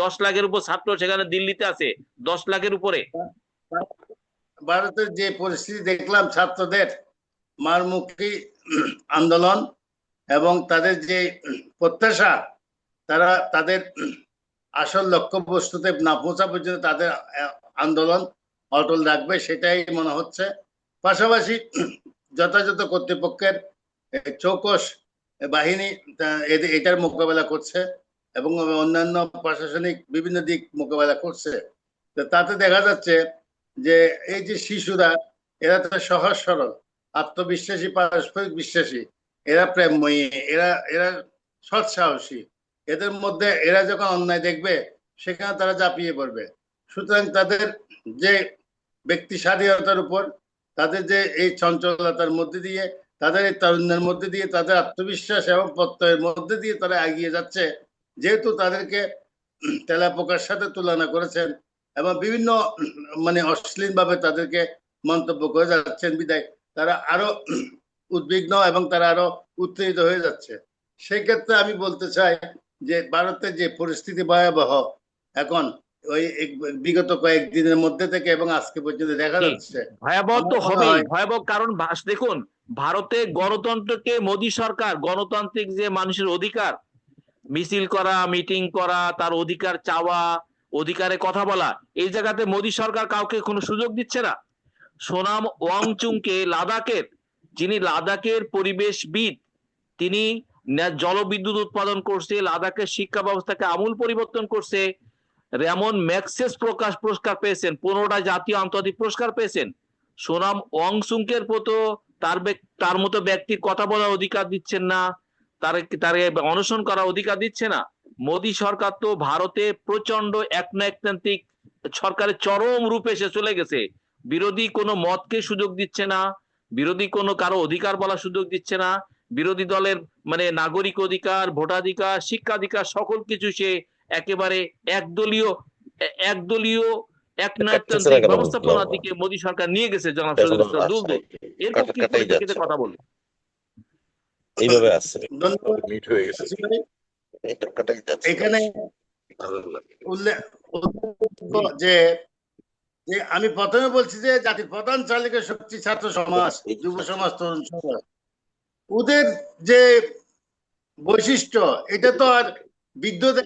10 লাখের উপর ছাত্র সেখানে দিল্লিতে আছে, 10 লাখের উপরে। ভারতের যে পরিস্থিতি দেখলাম, ছাত্রদের মারমুখী আন্দোলন এবং তাদের যে প্রত্যাশা, তারা তাদের আসল লক্ষ্যবস্তুতে না পৌঁছা পর্যন্ত তাদের আন্দোলন অটল রাখবে, সেটাই মনে হচ্ছে। পাশাপাশি যথাযথ কর্তৃপক্ষের চৌকস বাহিনী এটার মোকাবেলা করছে এবং অন্যান্য প্রশাসনিক বিভিন্ন দিক মোকাবেলা করছে। তো তাতে দেখা যাচ্ছে যে এই যে শিশুরা, এরা তো সহজ সরল, আত্মবিশ্বাসী, পারস্পরিক বিশ্বাসী, এরা প্রেমময়ী, এরা সৎ সাহসী। এদের মধ্যে এরা যখন অন্যায় দেখবে সেখানে তারা ঝাঁপিয়ে পড়বে। সুতরাং তাদের যে ব্যক্তি স্বাধীনতার উপর, তাদের যে এই চঞ্চলতার মধ্যে দিয়ে, তাদের এই তারুণ্যের মধ্যে দিয়ে, তাদের আত্মবিশ্বাস এবং প্রত্যয়ের মধ্যে দিয়ে তারা এগিয়ে যাচ্ছে। যেহেতু তাদেরকে তেলাপোকার সাথে তুলনা করেছেন এবং বিভিন্ন অশ্লীল ভাবে তাদেরকে মন্তব্য করে যাচ্ছেন, বিদায় তারা আরো উদ্বিগ্ন এবং তারা আরো উত্তেজিত হয়ে যাচ্ছে। সেই ক্ষেত্রে আমি বলতে চাই যে ভারতের যে পরিস্থিতি ভয়াবহ এখন, ওই বিগত কয়েকদিনের মধ্যে থেকে এবং আজকে পর্যন্ত দেখা যাচ্ছে ভয়াবহ তো হবেই, ভয়াবহ। কারণ দেখুন, ভারতে গণতন্ত্রকে মোদী সরকার, গণতান্ত্রিক যে মানুষের অধিকার, মিছিল করা, মিটিং করা, তার অধিকার চাওয়া, অধিকারে কথা বলা, এই জায়গাতে মোদী সরকার কাউকে কোনো সুযোগ দিচ্ছে না। সোনাম ওয়াংচুংকে, লাদাখের, যিনি লাদাখের পরিবেশবিদ, তিনি জলবিদ্যুৎ উৎপাদন করছে, লাদাখের শিক্ষা ব্যবস্থাকে আমূল পরিবর্তন করছে, রেমন ম্যাগসেস পুরস্কার পেয়েছেন, 15টা জাতীয় আন্তর্জাতিক পুরস্কার পেয়েছেন। সোনাম ওয়াংচুংকের মতো তার মতো ব্যক্তির কথা বলার অধিকার দিচ্ছেন না, তারে অনশন করার অধিকার দিচ্ছে না। মোদী সরকার তো ভারতে প্রচন্ড একনায়কতান্ত্রিক সরকারের চরম রূপে এসে চলে গেছে। বিরোধী কোনো মতকে সুযোগ দিচ্ছে না, বিরোধী কোনো কারো অধিকার বলার সুযোগ দিচ্ছে না। বিরোধী দলের নাগরিক অধিকার, ভোটাধিকার, শিক্ষাধিকার, সকল কিছু সে একেবারে একদলীয় একনায়কতান্ত্রিক ব্যবস্থাপনার দিকে মোদী সরকার নিয়ে গেছে। জনাব শহীদুল ইসলাম দুলদে এরকম কি পরিপ্রেক্ষিতে কথা বলবে? এইভাবে আছে এখানে উল্লেখ যে আমি প্রথমে বলছি যে জাতির প্রধান চালিকা শক্তি ছাত্র সমাজ, যুব সমাজ, তরুণ সমাজ, ওদের যে বৈশিষ্ট্য, এটা তো আর বিদ্যুৎ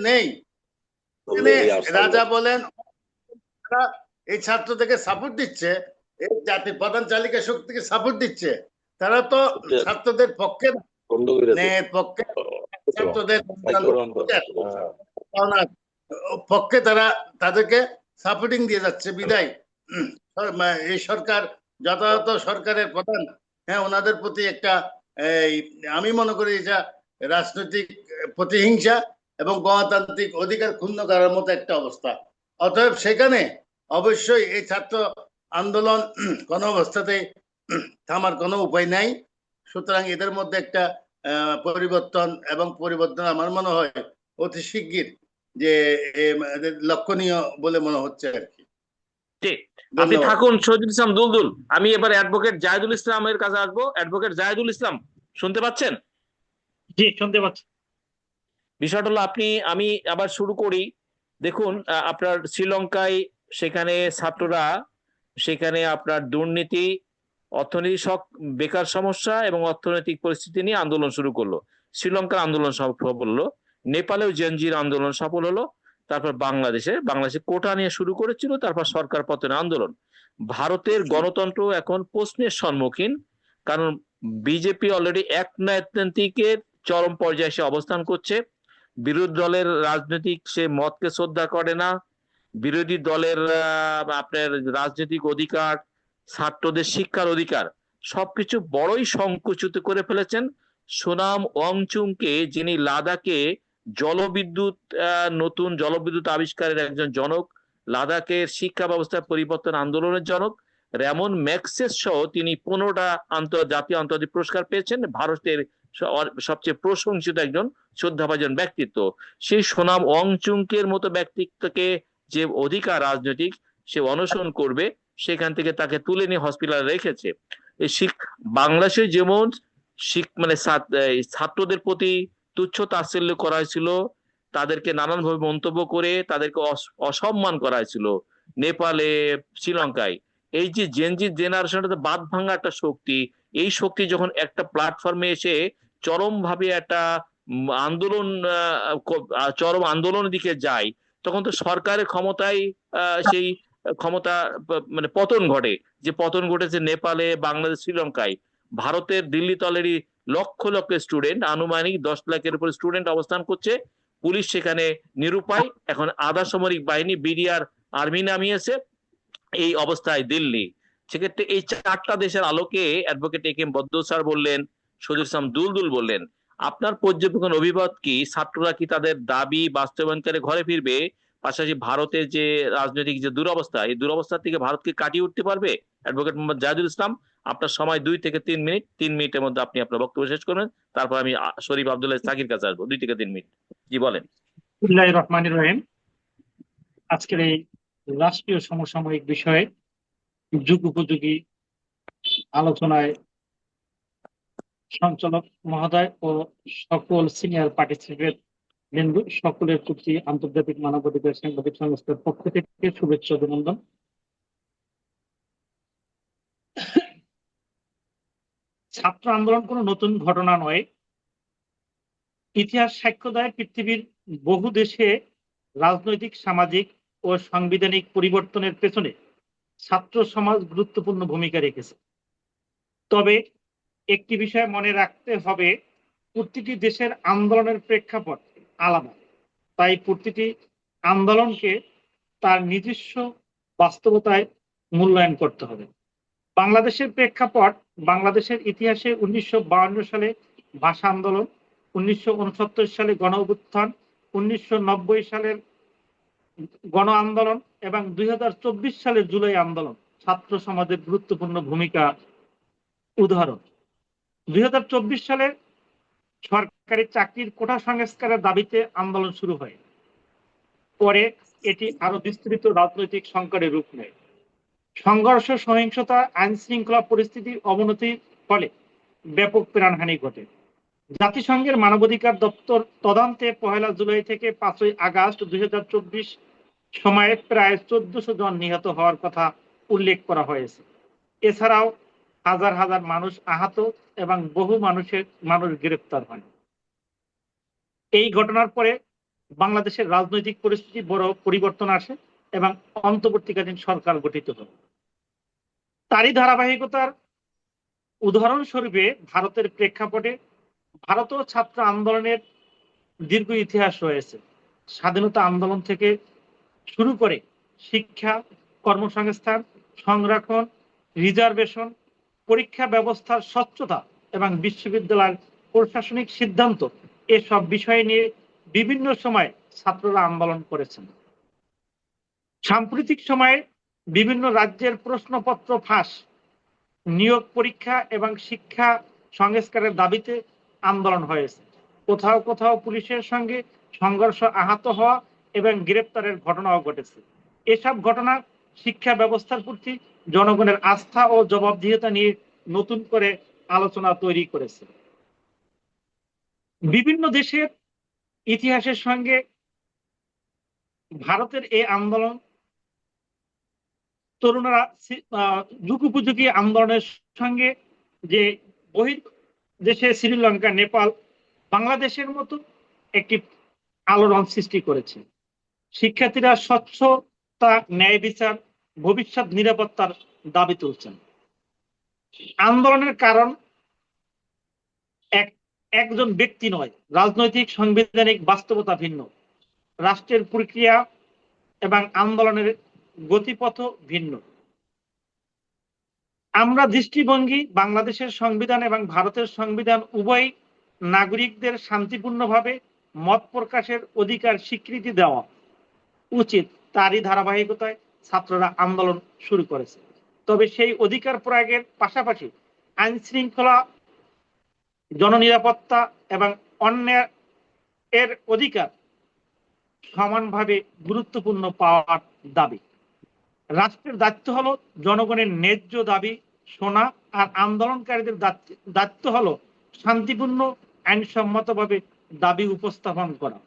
নেই। রাজা বলেন এই ছাত্রদেরকে সাপোর্ট দিচ্ছে, এই জাতির প্রধান চালিকা শক্তিকে সাপোর্ট দিচ্ছে। তারা তো ছাত্রদের পক্ষে ছাত্রদের পক্ষে তারা তাদেরকে সাপোর্টিং দিয়ে যাচ্ছে। বিদায় এই সরকার যথাযথ সরকারের প্রধান, হ্যাঁ, ওনাদের প্রতি একটা আমি মনে করি এটা রাজনৈতিক প্রতিহিংসা এবং গণতান্ত্রিক অধিকার ক্ষুণ্ণ করার মতো একটা অবস্থা। অতএব সেখানে অবশ্যই এই ছাত্র আন্দোলন কোনো অবস্থাতেই থামার কোনো উপায় নাই। সুতরাং এদের মধ্যে একটা পরিবর্তন আমার মনে হয় অতি শিগগির যে লক্ষণীয় বলে মনে হচ্ছে আর কি। ঠিক। আপনি ধন্যবাদ। থাকুন শহীদুল ইসলাম দুলদুল, আমি এবার অ্যাডভোকেট জাহিদুল ইসলামের কাছে আসবো। অ্যাডভোকেট জাহিদুল ইসলাম, শুনতে পাচ্ছেন? জি, শুনতে পাচ্ছি। বিষয়টা হলো আমি আবার শুরু করি। দেখুন, আপনার শ্রীলঙ্কায় সেখানে ছাত্ররা সেখানে আপনার দুর্নীতি, অর্থনীতি বেকার সমস্যা এবং অর্থনৈতিক পরিস্থিতি নিয়ে আন্দোলন শুরু করলো। শ্রীলঙ্কার আন্দোলন সফল হলো, নেপালেও জেনজির আন্দোলন সফল হলো, তারপর বাংলাদেশে কোটা নিয়ে শুরু করেছিল, তারপর সরকার পতনের আন্দোলন। ভারতের গণতন্ত্র এখন প্রশ্নের সম্মুখীন, কারণ বিজেপি অলরেডি একনায়কতান্ত্রিকের চরম পর্যায়ে এসে অবস্থান করছে। বিরোধী দলের রাজনৈতিক সে মতকে শ্রদ্ধা করে না। বিরোধী দলের আপনার রাজনৈতিক অধিকার, ছাত্রদের শিক্ষার অধিকার সবকিছু বড়ই সংকুচিত করে ফেলেছেন। সোনাম ওয়াংচুংকে, যিনি লাদাখে জলবিদ্যুৎ নতুন জলবিদ্যুৎ আবিষ্কারের একজন জনক, লাদাখের শিক্ষা ব্যবস্থার পরিবর্তন আন্দোলনের জনক, রেমন ম্যাগসেস সহ তিনি 15টা জাতীয় আন্তর্জাতিক পুরস্কার পেয়েছেন। ভারতের সবচেয়ে প্রশংসিত একজন শ্রদ্ধাভাজন ব্যক্তিত্ব। সেই সোনাম ওয়াংচুংকের মতো ব্যক্তিত্বকে যে অধিকার রাজনৈতিক সে অনশন করবে, সেখান থেকে তাকে তুলে নিয়ে হসপিটালে রেখেছে। এই বাংলাদেশে যেমন মানে ছাত্রদের প্রতি তুচ্ছ তাচ্ছিল্য করা হয়েছিল, তাদেরকে নানানভাবে মন্তব্য করে তাদেরকে অসম্মান করা হয়েছিল, নেপালে, শ্রীলঙ্কায়। এই যে জেনজি জেনারেশনটা বাদ ভাঙা একটা শক্তি, এই শক্তি যখন একটা প্ল্যাটফর্মে এসে চরম ভাবে একটা আন্দোলন, চরম আন্দোলনের দিকে যায়, তখন তো সরকারের ক্ষমতায় সেই ক্ষমতা মানে পতন ঘটে। যে পতন ঘটেছে নেপালে, বাংলাদেশ, শ্রীলঙ্কায়। ভারতের দিল্লি তলেরই লক্ষ লক্ষ স্টুডেন্ট, আনুমানিক 10 লাখের উপর স্টুডেন্ট অবস্থান করছে। পুলিশ সেখানে নিরুপায়, এখন আধা সামরিক বাহিনী বিডিআর আর্মি নামিয়েছে। এই অবস্থায় দিল্লি, সেক্ষেত্রে এই 4টা দেশের আলোকে advocate A K M Baddur sir বললেন, শহীদুল ইসলাম দুলদুল বললেন, আপনার পর্যবেক্ষণ অভিমত কি? ছাত্ররা কি তাদের দাবি বাস্তবায়ন করে ঘরে ফিরবে? পাশাপাশি ভারতের যে রাজনৈতিক যে দুরবস্থা, এই দুরবস্থা থেকে ভারতকে কাটিয়ে উঠতে পারবে? অ্যাডভোকেট মোহাম্মদ জাহিদুল ইসলাম, আপনার সময় 2 থেকে 3 মিনিট। 3 মিনিটের মধ্যে আপনি আপনার বক্তব্য শেষ করবেন, তারপর আমি শরীফ আব্দুল্লাহ সাকির কাছে আসবো। 2 থেকে 3 মিনিট, জি বলেন। বিসমিল্লাহির রহমানির রহিম। আজকের এই রাষ্ট্রীয় সমসাময়িক বিষয়ে যুগ উপযোগী আলোচনায় সঞ্চালক মহোদয় ও সকল সিনিয়র পার্টিসিপেন্ট বৃন্দ সকলের প্রতি আন্তর্জাতিক মানবাধিকার সাংবাদিক সংস্থার পক্ষ থেকে শুভেচ্ছা অভিনন্দন। ছাত্র আন্দোলন কোনো নতুন ঘটনা নয়। ইতিহাস সাক্ষ্য দেয় পৃথিবীর বহু দেশে রাজনৈতিক, সামাজিক ও সাংবিধানিক পরিবর্তনের পেছনে ছাত্র সমাজ গুরুত্বপূর্ণ ভূমিকা রেখেছে। তবে একটি বিষয় মনে রাখতে হবে, প্রতিটি দেশের আন্দোলনের প্রেক্ষাপট আলাদা। তাই প্রতিটি আন্দোলনকে তার নিজস্ব বাস্তবতায় মূল্যায়ন করতে হবে। বাংলাদেশের প্রেক্ষাপট, বাংলাদেশের ইতিহাসে 1952 সালে ভাষা আন্দোলন, 1969 সালে গণ অভ্যুত্থান, 1990 সালের গণ আন্দোলন এবং 2024 সালের জুলাই আন্দোলন ছাত্র সমাজের গুরুত্বপূর্ণ ভূমিকা উদাহরণ। 2024 সালে সরকারি চাকরির কোটা সংস্কারের দাবিতে আন্দোলন শুরু হয়। পরে এটি আরো বিস্তৃত রাজনৈতিক সংকটের রূপ নেয়। সংঘর্ষ, সহিংসতা, আইন শৃঙ্খলা পরিস্থিতির অবনতির ফলে ব্যাপক প্রাণহানি ঘটে। জাতিসংঘের মানবাধিকার দপ্তর তদন্তে 1 জুলাই থেকে 5 আগস্ট 2024 সময়ে প্রায় 1400 জন নিহত হওয়ার কথা উল্লেখ করা হয়েছে। এছাড়াও হাজার হাজার মানুষ আহত এবং বহু মানুষ গ্রেপ্তার হয়। এই ঘটনার পরে বাংলাদেশের রাজনৈতিক পরিস্থিতি বড় পরিবর্তন আসে এবং অন্তর্বর্তীকালীন সরকার গঠিত হয়। তারই ধারাবাহিকতার উদাহরণস্বরূপে ভারতের প্রেক্ষাপটে ভারতেও ছাত্র আন্দোলনের দীর্ঘ ইতিহাস রয়েছে। স্বাধীনতা আন্দোলন থেকে শুরু করে শিক্ষা, কর্মসংস্থান, সংরক্ষণ, রিজার্ভেশন, পরীক্ষা ব্যবস্থার স্বচ্ছতা এবং বিশ্ববিদ্যালয়ের প্রশাসনিক সিদ্ধান্ত, এসব বিষয় নিয়ে বিভিন্ন সময় ছাত্ররা আন্দোলন করেছেন। সাম্প্রতিক সময়ে বিভিন্ন রাজ্যের প্রশ্নপত্র ফাঁস, নিয়োগ পরীক্ষা এবং শিক্ষা সংস্কারের দাবিতে আন্দোলন হয়েছে। কোথাও কোথাও পুলিশের সঙ্গে সংঘর্ষ, আহত হওয়া এবং গ্রেপ্তারের ঘটনাও ঘটেছে। এসব ঘটনা শিক্ষা ব্যবস্থার প্রতি জনগণের আস্থা ও জবাবদিহিতা নিয়ে নতুন করে আলোচনা তৈরি করেছে। বিভিন্ন দেশের ইতিহাসের সঙ্গে ভারতের এই আন্দোলন তরুণরা যুগোপযোগী আন্দোলনের সঙ্গে যে বহির দেশে শ্রীলঙ্কা, নেপাল, বাংলাদেশের মতো একটি আলোড়ন সৃষ্টি করেছে। শিক্ষার্থীরা স্বচ্ছতা, ন্যায় বিচার, ভবিষ্যৎ নিরাপত্তার দাবি তুলছেন। আন্দোলনের কারণ একজন ব্যক্তি নয়, রাজনৈতিক সাংবিধানিক বাস্তবতা ভিন্ন, রাষ্ট্রের প্রক্রিয়া এবং আন্দোলনের গতিপথ ভিন্ন। আমরা দৃষ্টিভঙ্গি বাংলাদেশের সংবিধান এবং ভারতের সংবিধান উভয় নাগরিকদের শান্তিপূর্ণভাবে মত প্রকাশের অধিকার স্বীকৃতি দেওয়া উচিত, তারই ধারাবাহিকতায় ছাত্ররা আন্দোলন শুরু করেছে। তবে সেই অধিকার প্রয়োগের পাশাপাশি আইন শৃঙ্খলা, জননিরাপত্তা এবং অন্যের অধিকার সমানভাবে গুরুত্বপূর্ণ পাওয়ার দাবি। রাষ্ট্রের দায়িত্ব হলো জনগণের ন্যায্য দাবি শোনা, আর আন্দোলনকারীদের দায়িত্ব হলো শান্তিপূর্ণ আইনসম্মতভাবে দাবি উপস্থাপন করা।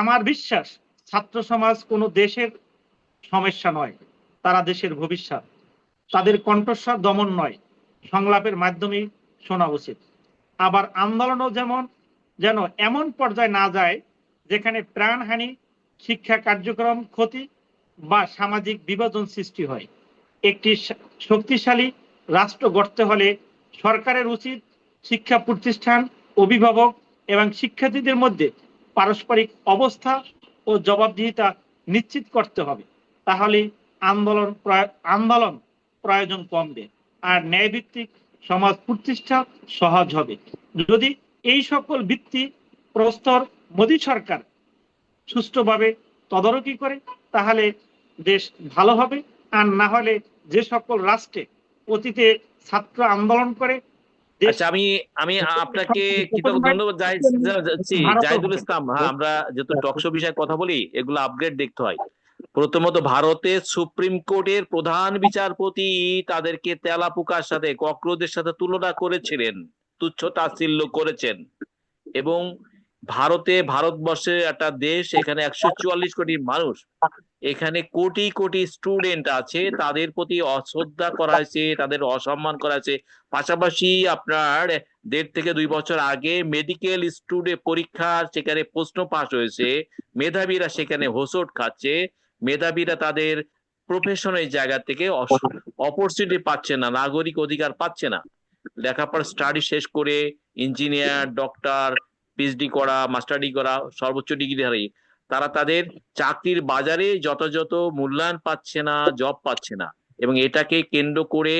আমার বিশ্বাস ছাত্র সমাজ কোনো দেশের সমস্যা নয়, তারা দেশের ভবিষ্যৎ। তাদের কণ্ঠস্বর দমন নয়, সংলাপের মাধ্যমেই শোনা উচিত। আবার আন্দোলনও যেন এমন পর্যায়ে না যায় যেখানে প্রাণহানি, শিক্ষা কার্যক্রম ক্ষতি বা সামাজিক বিভাজন সৃষ্টি হয়। একটি শক্তিশালী রাষ্ট্র গড়তে হলে সরকারের উচিত শিক্ষা প্রতিষ্ঠান, অভিভাবক এবং শিক্ষার্থীদের মধ্যে পারস্পরিক অবস্থা ও জবাবদিহিতা নিশ্চিত করতে হবে। তাহলে আন্দোলন প্রয়োজন কমবে আর ন্যায়ভিত্তিক সমাজ প্রতিষ্ঠা সহজ হবে। যদি এই সকল ভিত্তি প্রস্তর মোদী সরকার সুষ্ঠুভাবে তদারকি করে তাহলে দেশ ভালো হবে, আর না হলে যে সকল রাষ্ট্রে অতীতে ছাত্র আন্দোলন করে। আচ্ছা, আমি আপনাকে কৃতজ্ঞ, ধন্যবাদ জাহিদুল ইসলাম। হ্যাঁ, আমরা যেহেতু টকশো বিষয়ে কথা বলি, এগুলো আপগ্রেড দেখতে হয়। প্রথমত, ভারতের সুপ্রিম কোর্টের প্রধান বিচারপতি তাদেরকে তেলাপোকার সাথে, ককরোচের সাথে তুলনা করেছিলেন, তুচ্ছ তাচ্ছিল্য করেছেন। এবং ভারতবর্ষের একটা দেশ, এখানে 144 কোটি মানুষ, এখানে কোটি কোটি স্টুডেন্ট আছে, তাদের প্রতি অশ্রদ্ধা করা হয়েছে, তাদের অসম্মান করা হয়েছে। পাশাপাশি আপনার 1.5 থেকে 2 বছর আগে মেডিকেল স্টুডেন্ট পরীক্ষার সেখানে প্রশ্ন পাশ হয়েছে, মেধাবীরা সেখানে হোঁচট খাচ্ছে, মেধাবীরা তাদের প্রফেশনের জায়গা থেকে অপরচুনিটি পাচ্ছে না, নাগরিক অধিকার পাচ্ছে না। লেখাপড়া স্টাডি শেষ করে ইঞ্জিনিয়ার, ডক্টর, পিএইচডি করা, মাস্টার ডিগ্রি করা, সর্বোচ্চ ডিগ্রিধারী, তারা তাদের চাকরির বাজারে যথাযথ মূল্যায়ন পাচ্ছে না, জব পাচ্ছে না। এবং এটাকে কেন্দ্র করে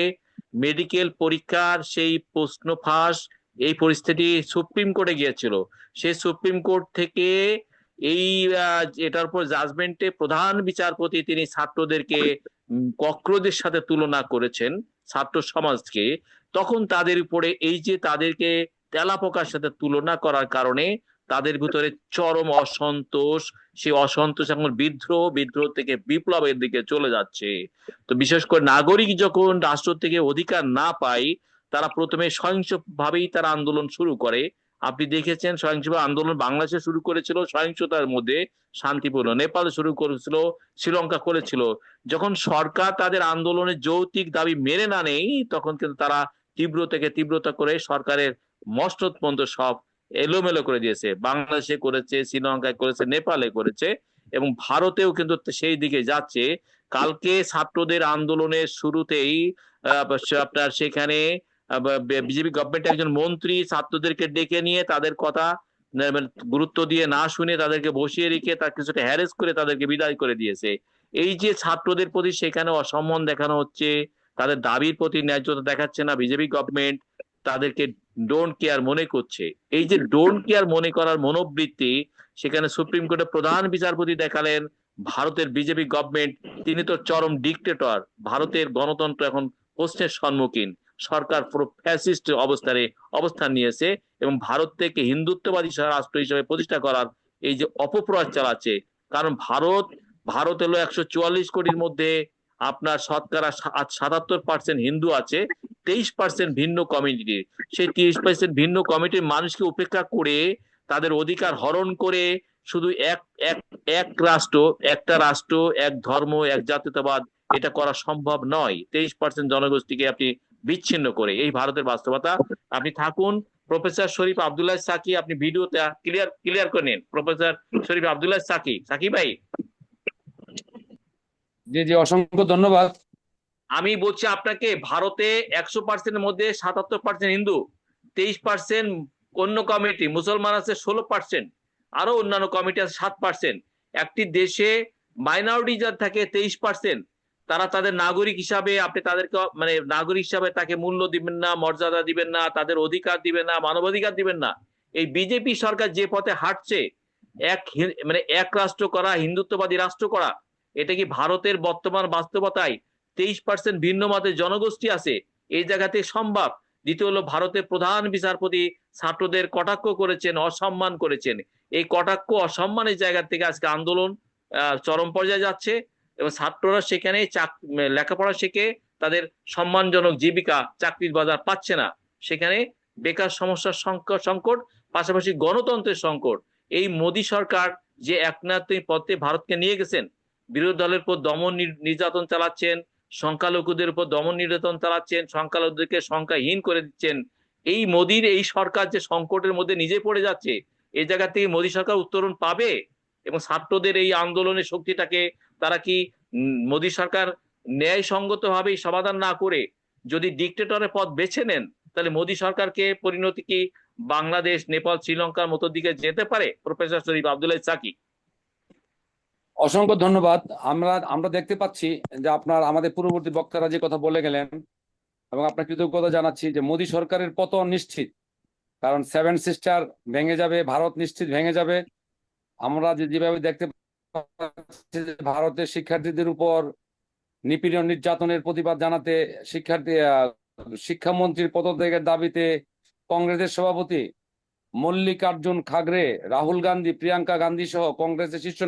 মেডিকেল পরীক্ষার সেই প্রশ্ন ফাঁস, এই পরিস্থিতি সুপ্রিম কোর্টে গিয়েছিল। সেই সুপ্রিম কোর্ট থেকে এটার উপর জাজমেন্টে প্রধান বিচারপতি তিনি ছাত্রদেরকে ককরোচের সাথে তুলনা করেছেন, ছাত্র সমাজকে। তখন তাদের উপরে এই যে তাদেরকে তেলাপোকার সাথে তুলনা করার কারণে তাদের ভিতরে চরম অসন্তোষ, সেই অসন্তোষ এখন বিদ্রোহ থেকে বিপ্লবের দিকে চলে যাচ্ছে। তো বিশেষ করে নাগরিক যখন রাষ্ট্র থেকে অধিকার না পায়, তারা প্রথমে সহিংসভাবেই তারা আন্দোলন শুরু করে। আপনি দেখেছেন সহিংসভাবে আন্দোলন বাংলাদেশে শুরু করেছিল, সহিংসতার মধ্যে শান্তিপূর্ণ, নেপাল শুরু করেছিল, শ্রীলঙ্কা করেছিল। যখন সরকার তাদের আন্দোলনের যৌক্তিক দাবি মেনে না নেই, তখন কিন্তু তারা তীব্র থেকে তীব্রতা করে সরকারের মসনদ পর্যন্ত সব এলোমেলো করে দিয়েছে। বাংলাদেশে করেছে, শ্রীলঙ্কায় করেছে, নেপালে করেছে, এবং ভারতেও কিন্তু সেই দিকে যাচ্ছে। কালকে ছাত্রদের আন্দোলনের শুরুতেই আপনার সেখানে বিজেপি গভর্নমেন্ট একজন মন্ত্রী ছাত্রদেরকে ডেকে নিয়ে তাদের কথা গুরুত্ব দিয়ে না শুনে তাদেরকে বসিয়ে রেখে তার কিছুটা হ্যারেস করে তাদেরকে বিদায় করে দিয়েছে। এই যে ছাত্রদের প্রতি সেখানে অসম্মান দেখানো হচ্ছে, তাদের দাবির প্রতি ন্যায্যতা দেখাচ্ছে না বিজেপি গভর্নমেন্ট, তাদেরকে ডোন্ট কেয়ার মনে করছে। এই যে ডোন্ট কেয়ার মনে করার মনোবৃত্তি সেখানে সুপ্রিম কোর্টের প্রধান বিচারপতি দেখালেন। ভারতের বিজেপি গভর্নমেন্ট, তিনি তো চরম ডিক্টেটর। ভারতের গণতন্ত্র এখন প্রশ্নের সম্মুখীন। সরকার পুরো ফ্যাসিস্ট অবস্থান নিয়েছে এবং ভারত থেকে হিন্দুত্ববাদী রাষ্ট্র হিসেবে প্রতিষ্ঠা করার এই যে অপপ্রয়াস চালাচ্ছে। কারণ ভারত হলো 144 কোটির মধ্যে আপনার শতকরা 77% হিন্দু আছে, 23% ভিন্ন কমিউনিটির। সেই 23% ভিন্ন কমিটির মানুষকে উপেক্ষা করে তাদের অধিকার হরণ করে শুধু এক এক এক রাষ্ট্র, একটা রাষ্ট্র, এক ধর্ম, এক জাতীয়তাবাদ, এটা করা সম্ভব নয়। 23% জনগোষ্ঠীকে আপনি বিচ্ছিন্ন করে, এই ভারতের বাস্তবতা। আপনি থাকুন। প্রফেসর শরীফ আব্দুল্লাহ সাকি, আপনি ভিডিওটা ক্লিয়ার করে নিন। প্রফেসর শরীফ আব্দুল্লাহ সাকি, সাকি ভাই। জি জি, অসংখ্য ধন্যবাদ। আমি বলছি আপনাকে, ভারতে 100%-এর মধ্যে 77% হিন্দু, 23% অন্য কমিউনিটি, মুসলমান আছে 16%, আরো অন্যান্য কমিটি আছে 7%। একটি দেশে মাইনরিটি যার থাকে 23%, তারা তাদের নাগরিক হিসাবে, আপনি তাদেরকে মানে নাগরিক হিসাবে তাকে মূল্য দিবেন না, মর্যাদা দিবেন না, তাদের অধিকার দিবেন না, মানবাধিকার দিবেন না। এই বিজেপি সরকার যে পথে হাঁটছে, মানে এক রাষ্ট্র করা, হিন্দুত্ববাদী রাষ্ট্র করা, এটা কি ভারতের বর্তমান বাস্তবতায় 23% ভিন্ন মতের জনগোষ্ঠী আছে, এই জায়গাতে সম্ভব? দ্বিতীয় হলো, ভারতের প্রধান বিচারপতি ছাত্রদের কটাক্ষ করেছেন, অসম্মান করেছেন। এই কটাক্ষ অসম্মানের জায়গা থেকে আজকে আন্দোলন চরম পর্যায়ে যাচ্ছে, এবং ছাত্ররা সেখানে লেখাপড়া শিখে তাদের সম্মানজনক জীবিকা, চাকরির বাজার পাচ্ছে না। সেখানে বেকার সমস্যার সংকট, পাশাপাশি গণতন্ত্রের সংকট। এই মোদী সরকার যে একনায়কত্বের পথে ভারতকে নিয়ে গেছেন, বিরোধী দলের উপর দমন নির্যাতন চালাচ্ছেন, সংখ্যালঘুদের উপর দমন নির্যাতন চালাচ্ছেন, সংখ্যালঘুদেরকে সংখ্যাহীন করে দিচ্ছেন। এই মোদীর এই সরকার যে সংকটের মধ্যে নিজে পড়ে যাচ্ছে, এই জায়গা থেকে মোদী সরকার উত্তরণ পাবে? এবং ছাত্রদের এই আন্দোলনের শক্তিটাকে তারা কি মোদী সরকার ন্যায়সঙ্গত ভাবে সমাধান না করে যদি ডিক্টেটরের পথ বেছে নেন, তাহলে মোদী সরকারকে পরিণতি কি বাংলাদেশ, নেপাল, শ্রীলঙ্কার মতো দিকে যেতে পারে? প্রফেসর শরীফ আব্দুল্লাহ সাকি। অসংখ্য ধন্যবাদ। আমরা দেখতে পাচ্ছি যে আমাদের পূর্ববর্তী বক্তারা যে কথা বলে গেলেন, এবং আপনার কৃতজ্ঞতা জানাচ্ছি যে মোদী সরকারের পতন নিশ্চিত। কারণ 7 সিস্টার ভেঙে যাবে, ভারত নিশ্চিত ভেঙে যাবে। আমরা যেভাবে দেখতে পাচ্ছি যে ভারতের শিক্ষার্থীদের উপর নিপীড়ন নির্যাতনের প্রতিবাদ জানাতে শিক্ষামন্ত্রীর পদত্যাগের দাবিতে কংগ্রেসের সভাপতি মল্লিকার্জুন খাগড়ে, রাহুল গান্ধী, প্রিয়াঙ্কা গান্ধী সহ কংগ্রেসের শীর্ষ